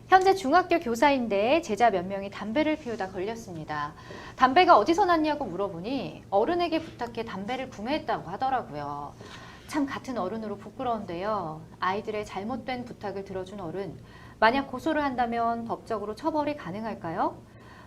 현재 중학교 교사인데 제자 몇 명이 담배를 피우다 걸렸습니다. 담배가 어디서 났냐고 물어보니 어른에게 부탁해 담배를 구매했다고 하더라고요. 참 같은 어른으로 부끄러운데요. 아이들의 잘못된 부탁을 들어준 어른, 만약 고소를 한다면 법적으로 처벌이 가능할까요?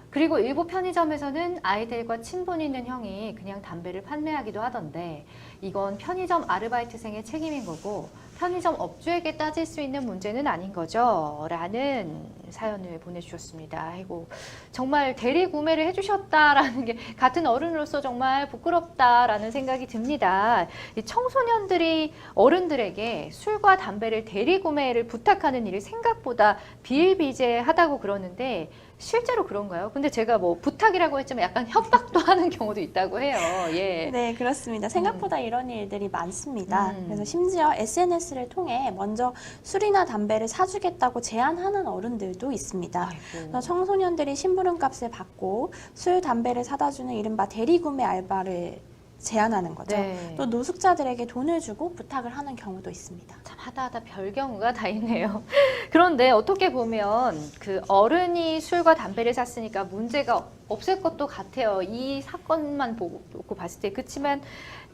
그리고 일부 편의점에서는 아이들과 친분이 있는 형이 그냥 담배를 판매하기도 하던데 이건 편의점 아르바이트생의 책임인 거고 편의점 업주에게 따질 수 있는 문제는 아닌 거죠? 라는 사연을 보내주셨습니다. 아이고, 정말 대리 구매를 해주셨다라는 게 같은 어른으로서 정말 부끄럽다라는 생각이 듭니다. 이 청소년들이 어른들에게 술과 담배를 대리 구매를 부탁하는 일이 생각보다 비일비재하다고 그러는데 실제로 그런가요? 근데 제가 뭐 부탁이라고 했지만 약간 협박도 하는 경우도 있다고 해요. 예. 네, 그렇습니다. 생각보다 이런 일들이 많습니다. 그래서 심지어 SNS를 통해 먼저 술이나 담배를 사주겠다고 제안하는 어른들도 있습니다. 그래서 청소년들이 심부름값을 받고 술, 담배를 사다 주는 이른바 대리구매 알바를 제안하는 거죠. 네. 또 노숙자들에게 돈을 주고 부탁을 하는 경우도 있습니다. 참 하다하다 별 경우가 다 있네요. 그런데 어떻게 보면 그 어른이 술과 담배를 샀으니까 문제가 없을 것도 같아요. 이 사건만 보고 봤을 때. 그렇지만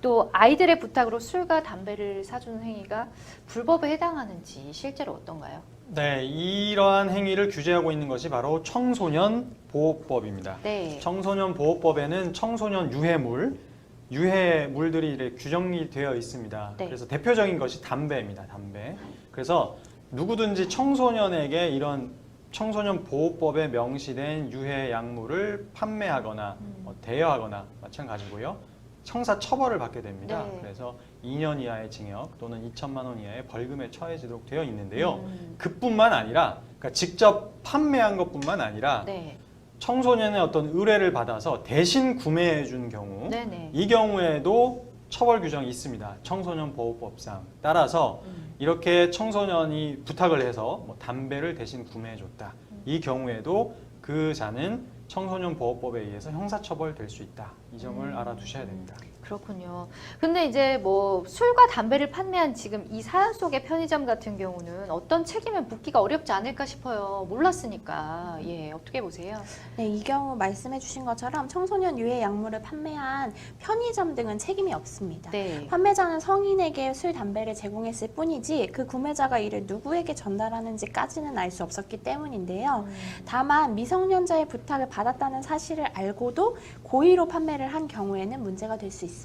또 아이들의 부탁으로 술과 담배를 사주는 행위가 불법에 해당하는지 실제로 어떤가요? 네, 이러한 행위를 규제하고 있는 것이 바로 청소년 보호법입니다. 네. 청소년 보호법에는 청소년 유해물들이 이렇게 규정이 되어 있습니다. 네. 그래서 대표적인 것이 담배입니다. 담배. 그래서 누구든지 청소년에게 이런 청소년 보호법에 명시된 유해 약물을 판매하거나 대여하거나 마찬가지고요. 형사 처벌을 받게 됩니다. 네. 그래서 2년 이하의 징역 또는 2천만 원 이하의 벌금에 처해지도록 되어 있는데요. 그뿐만 아니라 그러니까 직접 판매한 것뿐만 아니라 네. 청소년의 어떤 의뢰를 받아서 대신 구매해 준 경우 네네. 이 경우에도 처벌 규정이 있습니다. 청소년 보호법상. 따라서 이렇게 청소년이 부탁을 해서 뭐 담배를 대신 구매해 줬다. 이 경우에도 그 자는 청소년 보호법에 의해서 형사처벌될 수 있다. 이 점을 알아두셔야 됩니다. 그렇군요. 근데 이제 뭐 술과 담배를 판매한 지금 이 사연 속의 편의점 같은 경우는 어떤 책임을 묻기가 어렵지 않을까 싶어요. 몰랐으니까. 예, 어떻게 보세요? 네, 이 경우 말씀해 주신 것처럼 청소년 유해 약물을 판매한 편의점 등은 책임이 없습니다. 네. 판매자는 성인에게 술, 담배를 제공했을 뿐이지 그 구매자가 이를 누구에게 전달하는지까지는 알 수 없었기 때문인데요. 다만 미성년자의 부탁을 받았다는 사실을 알고도 고의로 판매를 한 경우에는 문제가 될 수 있습니다.